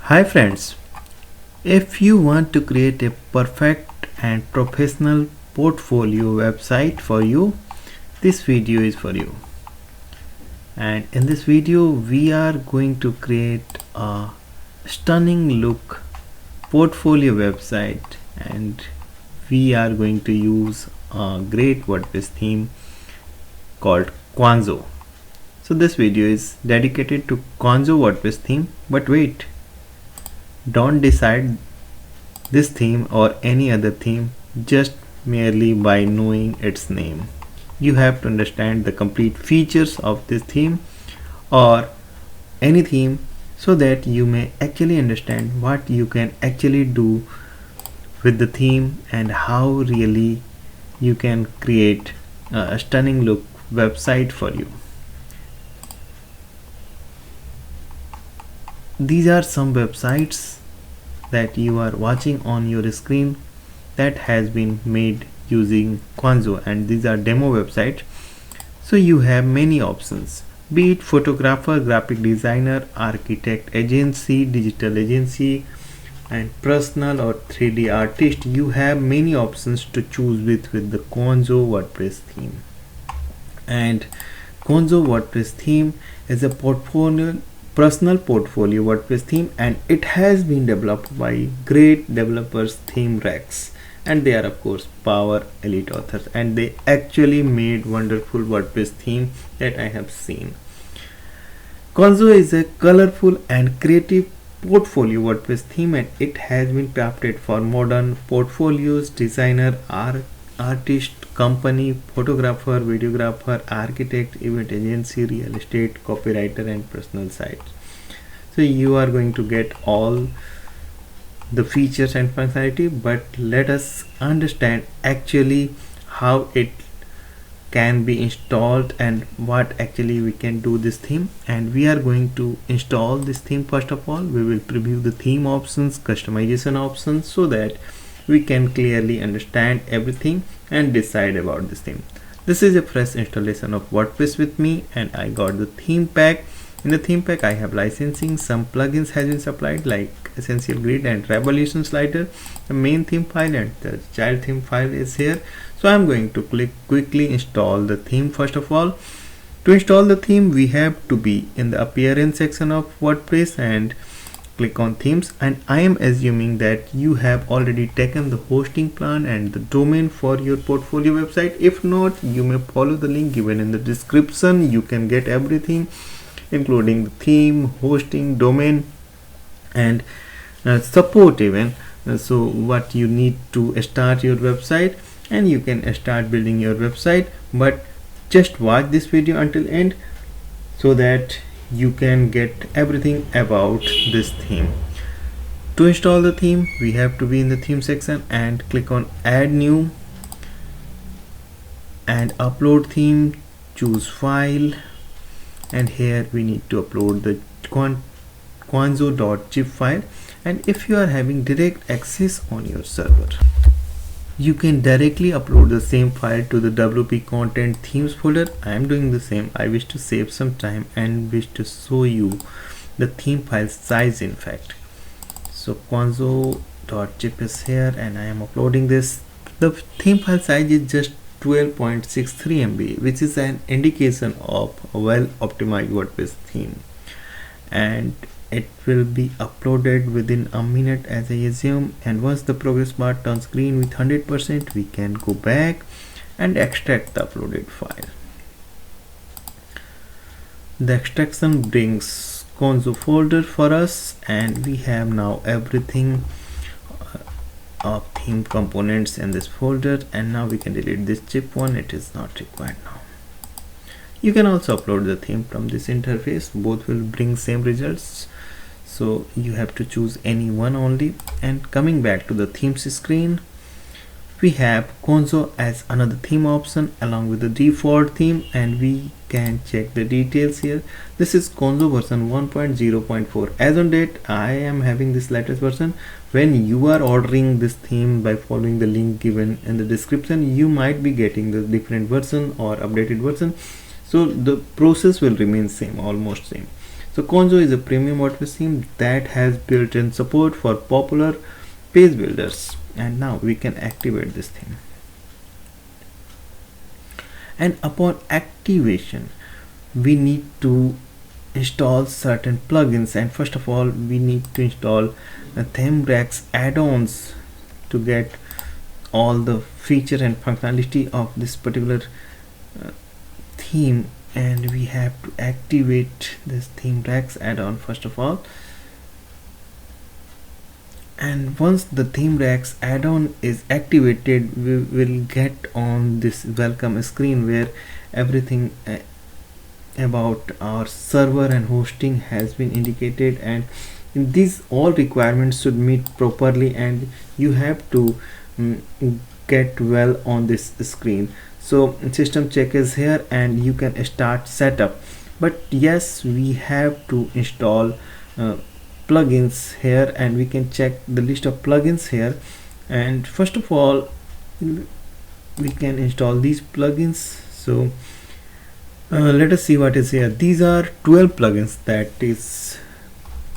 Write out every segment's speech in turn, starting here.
Hi friends, if you want to create a perfect and professional portfolio website for you, this video is for you. And in this video we are going to create a stunning look portfolio website, and we are going to use a great WordPress theme called Quanzo. So this video is dedicated to Quanzo WordPress theme, but wait, don't decide this theme or any other theme just merely by knowing its name. You have to understand the complete features of this theme or any theme so that you may actually understand what you can actually do with the theme and how really you can create a stunning look website for you. These are some websites that you are watching on your screen that has been made using Quanzo, and these are demo websites. So you have many options, be it photographer, graphic designer, architect agency, digital agency, and personal or 3D artist. You have many options to choose with the Quanzo WordPress theme. And Quanzo WordPress theme is a personal portfolio WordPress theme, and it has been developed by great developers ThemeRex, and they are of course power elite authors, and they actually made wonderful WordPress theme that I have seen. Quanzo is a colorful and creative portfolio WordPress theme, and it has been crafted for modern portfolios, designer, artist, company, photographer, videographer, architect, event agency, real estate, copywriter, and personal sites. So you are going to get all the features and functionality, but let us understand actually how it can be installed and what actually we can do this theme. And we are going to install this theme. First of all, we will preview the theme options, customization options, so that we can clearly understand everything and decide about this theme. This is a fresh installation of WordPress with me, and I got the theme pack. In the theme pack I have licensing, some plugins has been supplied like Essential Grid and Revolution Slider, the main theme file and the child theme file is here. So I'm going to quickly install the theme. First of all, to install the theme we have to be in the appearance section of WordPress and click on themes, and I am assuming that you have already taken the hosting plan and the domain for your portfolio website. If not, you may follow the link given in the description. You can get everything including the theme, hosting, domain, and support even. So what you need to start your website, and you can start building your website, but just watch this video until end so that you can get everything about this theme. To install the theme we have to be in the theme section and click on add new and upload theme, choose file, and here we need to upload the quanzo.zip file. And if you are having direct access on your server, you can directly upload the same file to the WP content themes folder. I am doing the same. I wish to save some time and wish to show you the theme file size in fact. So quanzo.zip is here and I am uploading this. The theme file size is just 12.63 MB, which is an indication of a well optimized WordPress theme, and it will be uploaded within a minute as I assume. And once the progress bar turns green with 100%, we can go back and extract the uploaded file. The extraction brings Quanzo folder for us, and we have now everything of theme components in this folder. And now we can delete this zip one, it is not required now. You can also upload the theme from this interface. Both will bring same results, so you have to choose any one only. And coming back to the themes screen, we have Quanzo as another theme option along with the default theme, and we can check the details here. This is Quanzo version 1.0.4. as on date I am having this latest version. When you are ordering this theme by following the link given in the description, you might be getting the different version or updated version, so the process will remain same, almost same. So Quanzo is a premium WordPress theme that has built-in support for popular page builders, and now we can activate this theme. And upon activation, we need to install certain plugins, and first of all we need to install ThemeRex add-ons to get all the feature and functionality of this particular theme. And we have to activate this ThemeRex add-on first of all. And once the ThemeRex add-on is activated, we will get on this welcome screen where everything about our server and hosting has been indicated, and these all requirements should meet properly, and you have to get well on this screen. So system check is here and you can start setup, but yes, we have to install plugins here, and we can check the list of plugins here. And first of all we can install these plugins. So let us see what is here. These are 12 plugins,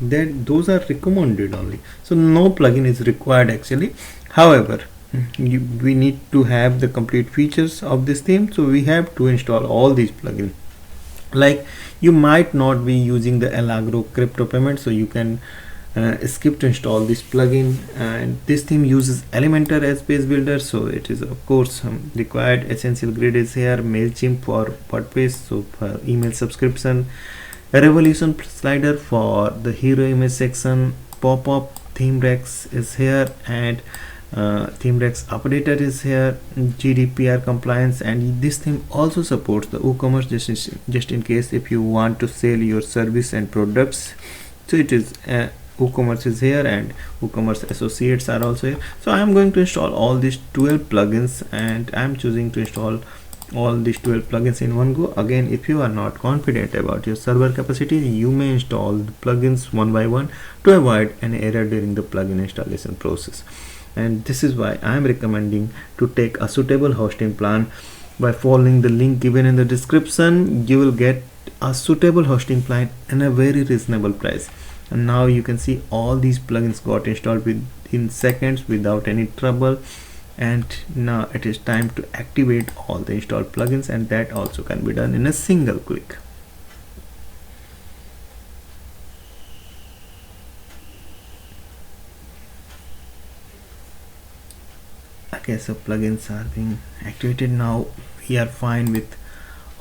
those are recommended only, so no plugin is required actually. However, we need to have the complete features of this theme, so we have to install all these plugins. Like, you might not be using the Allegro crypto payment, so you can skip to install this plugin. And this theme uses Elementor as page builder, so it is of course required. Essential grid is here, MailChimp for WordPress, so for email subscription, a revolution slider for the hero image section, pop-up, ThemeRex is here, and ThemeRex updater is here, GDPR compliance. And this theme also supports the WooCommerce, just in case if you want to sell your service and products. So it is WooCommerce is here, and WooCommerce associates are also here. So I am going to install all these 12 plugins, and I am choosing to install all these 12 plugins in one go. Again, if you are not confident about your server capacity, you may install the plugins one by one to avoid an error during the plugin installation process. And this is why I am recommending to take a suitable hosting plan. By following the link given in the description, you will get a suitable hosting plan and a very reasonable price. And now you can see all these plugins got installed within seconds without any trouble. And now it is time to activate all the installed plugins, and that also can be done in a single click. Okay, so plugins are being activated. Now we are fine with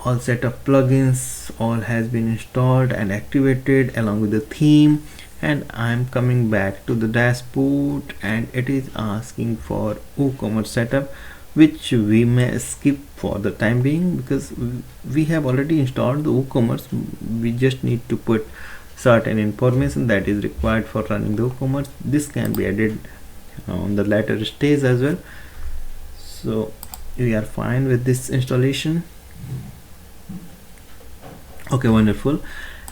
all set of plugins, all has been installed and activated along with the theme. And I'm coming back to the dashboard, and it is asking for WooCommerce setup, which we may skip for the time being because we have already installed the WooCommerce. We just need to put certain information that is required for running the WooCommerce. This can be added on the later stage as well. So we are fine with this installation. Okay, wonderful.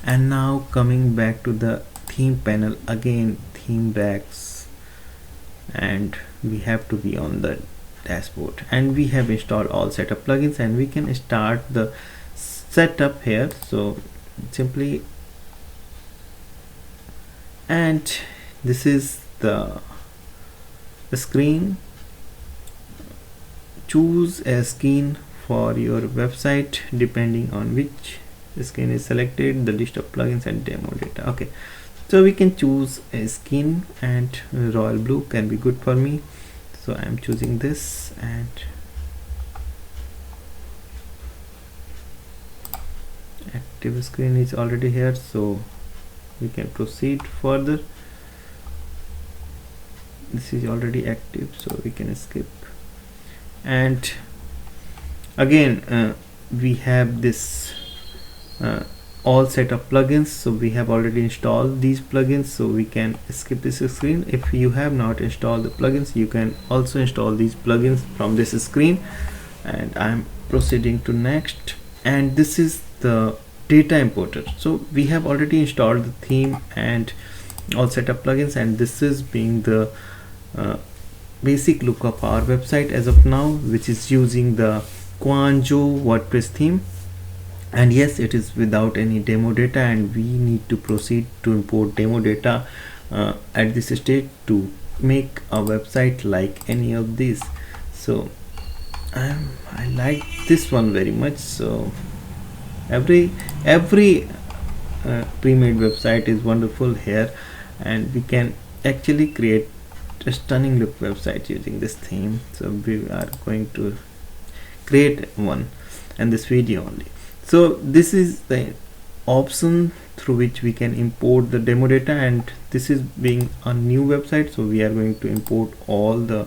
And now coming back to the theme panel again, ThemeRex, and we have to be on the dashboard, and we have installed all setup plugins, and we can start the setup here. So simply, and this is the screen. Choose a skin for your website depending on which skin is selected, the list of plugins and demo data. Okay, so we can choose a skin, and royal blue can be good for me, so I am choosing this. And active screen is already here, so we can proceed further. This is already active, so we can skip. And again we have this all set of plugins, so we have already installed these plugins, so we can skip this screen. If you have not installed the plugins, you can also install these plugins from this screen. And I'm proceeding to next, and this is the data importer. So we have already installed the theme and all set of plugins, and this is being the basic look of our website as of now, which is using the Quanzo WordPress theme. and yes, it is without any demo data, and we need to proceed to import demo data at this stage to make a website like any of these. So I like this one very much. So every pre-made website is wonderful here, and we can actually create a stunning look website using this theme. So we are going to create one in this video only. So this is the option through which we can import the demo data, and this is being a new website, so we are going to import all the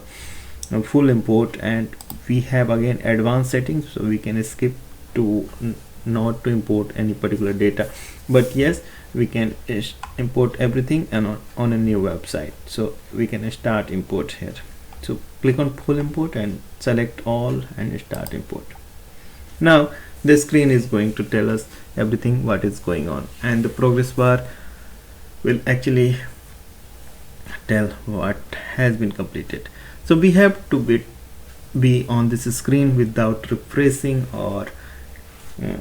full import, and we have again advanced settings, so we can skip to not to import any particular data, but yes, we can import everything and on a new website. So we can start import here. So click on full import and select all and start import. Now the screen is going to tell us everything what is going on, and the progress bar will actually tell what has been completed. So we have to be on this screen without refreshing or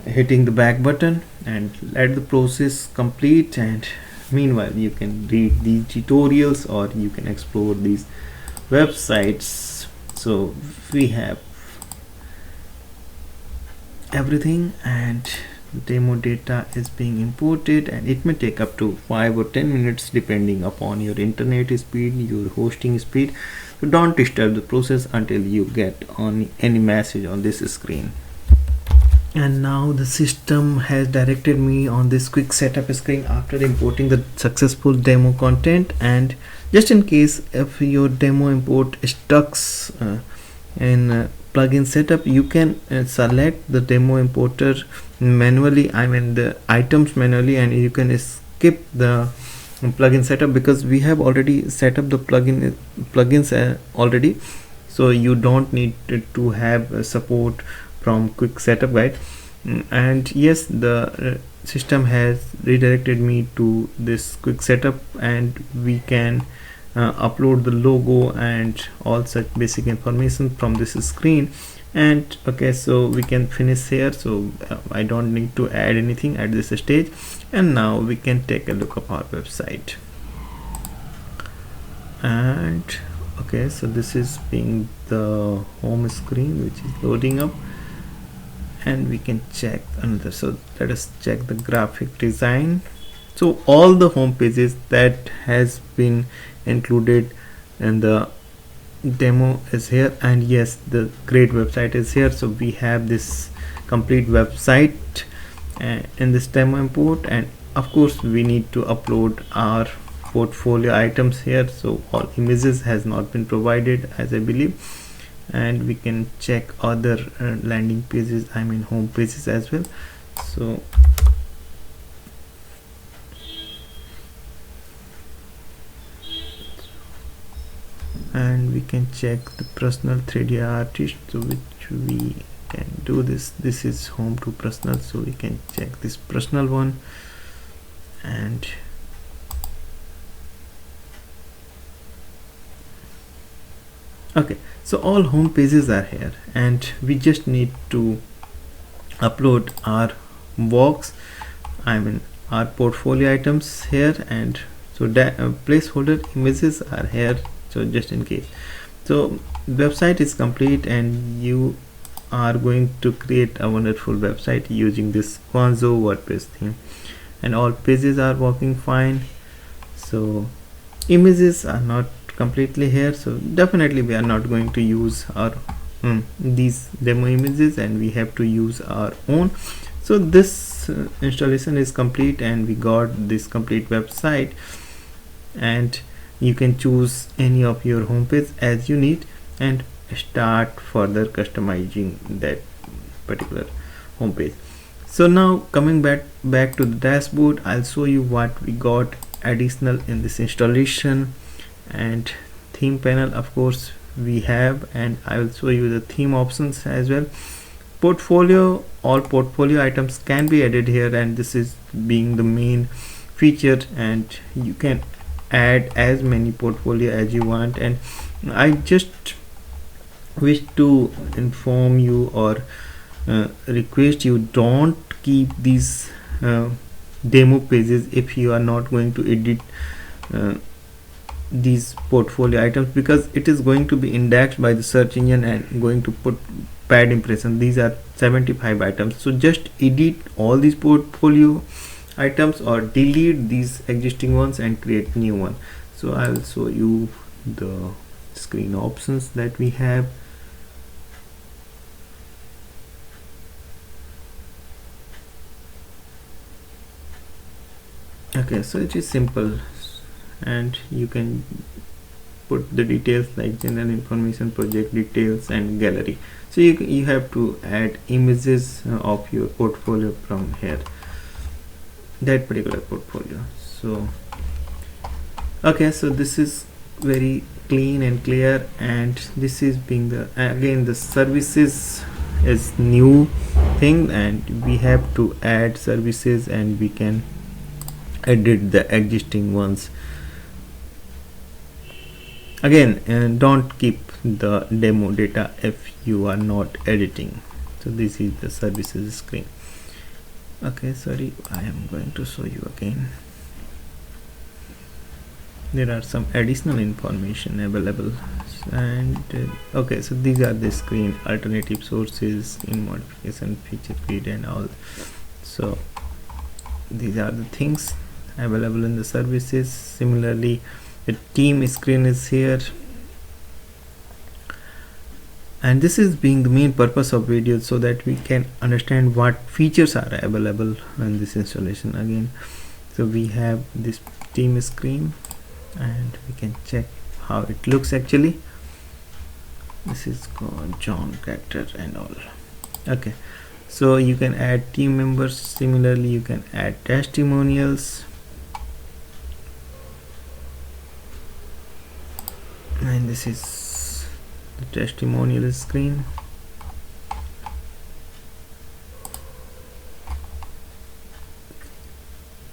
hitting the back button, and let the process complete, and meanwhile you can read these tutorials or you can explore these websites. So we have everything, and demo data is being imported, and it may take up to 5 or 10 minutes depending upon your internet speed, your hosting speed. So don't disturb the process until you get on any message on this screen. And now the system has directed me on this quick setup screen after importing the successful demo content. And just in case if your demo import stucks in plugin setup, you can select the demo importer manually, I mean the items manually, and you can skip the plugin setup because we have already set up the plugins already, so you don't need to have support from quick setup guide. And yes, the system has redirected me to this quick setup, and we can upload the logo and all such basic information from this screen. And okay, so we can finish here, so I don't need to add anything at this stage. And now we can take a look at our website. And okay, so this is being the home screen which is loading up, and we can check another. So let us check the graphic design. So all the home pages that has been included in the demo is here, and yes, the great website is here. So we have this complete website in this demo import, and of course we need to upload our portfolio items here. So all images has not been provided, as I believe, and we can check other landing pages, I mean home pages as well. So and we can check the personal 3D artist, so which we can do this. This is home to personal, so we can check this personal one. And okay, so all home pages are here, and we just need to upload our box, I mean our portfolio items here. And so that placeholder images are here, so just in case. So website is complete, and you are going to create a wonderful website using this Quanzo WordPress theme, and all pages are working fine. So images are not completely here, so definitely we are not going to use our these demo images, and we have to use our own. So this installation is complete, and we got this complete website, and you can choose any of your homepage as you need and start further customizing that particular homepage. So now coming back to the dashboard, I'll show you what we got additional in this installation. And theme panel, of course we have, and I will show you the theme options as well. Portfolio, all portfolio items can be added here, and this is being the main feature, and you can add as many portfolio as you want. And I just wish to inform you or request you, don't keep these demo pages if you are not going to edit these portfolio items, because it is going to be indexed by the search engine and going to put bad impression. These are 75 items, so just edit all these portfolio items or delete these existing ones and create new one. So I'll show you the screen options that we have. Okay, so it is simple, and you can put the details like general information, project details, and gallery. So you have to add images of your portfolio from here, that particular portfolio. So okay, so this is very clean and clear, and this is being the again the services is new thing, and we have to add services and we can edit the existing ones. Again, don't keep the demo data if you are not editing. So this is the services screen. Okay, sorry, I am going to show you again. There are some additional information available, and okay, so these are the screen alternative sources in modification, feature grid, and all. So these are the things available in the services. Similarly, the theme screen is here, and this is being the main purpose of videos, so that we can understand what features are available in this installation. Again, so we have this theme screen, and we can check how it looks actually. This is called John character and all. Okay, so you can add team members. Similarly, you can add testimonials, and this is the testimonial screen.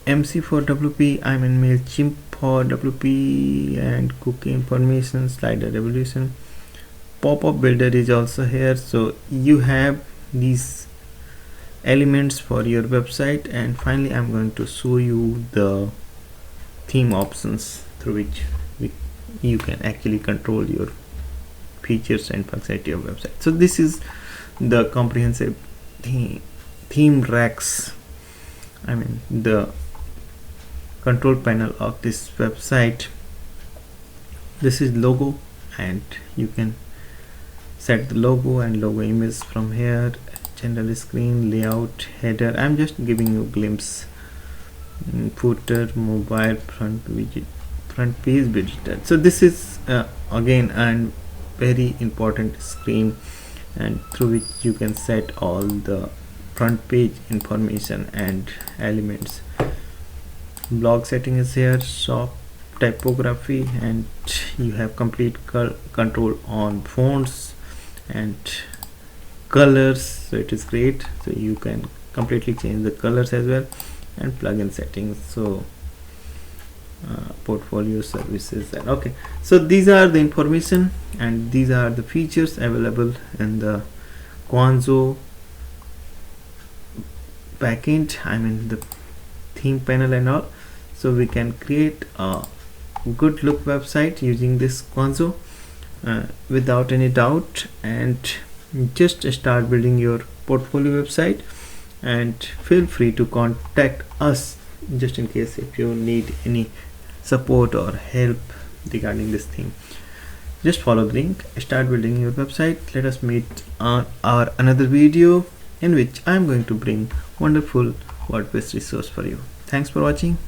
MC for WP, I'm in MailChimp for WP, and cookie information, slider evolution. Pop-up builder is also here. So you have these elements for your website, and finally I'm going to show you the theme options through which you can actually control your features and functionality of website. So this is the comprehensive ThemeRex, I mean the control panel of this website. This is logo, and you can set the logo and logo image from here. General screen, layout, header, I'm just giving you a glimpse. Footer, mobile, front page visitor. So this is again a very important screen, and through which you can set all the front page information and elements. Blog setting is here, shop, typography, and you have complete control on fonts and colors. So it is great, so you can completely change the colors as well, and plugin settings. So portfolio services, and okay, so these are the information and these are the features available in the Quanzo backend, I mean the theme panel and all. So we can create a good look website using this Quanzo without any doubt, and just start building your portfolio website, and feel free to contact us just in case if you need any support or help regarding this theme. Just follow the link, start building your website. Let us meet on our another video in which I am going to bring wonderful WordPress resource for you. Thanks for watching.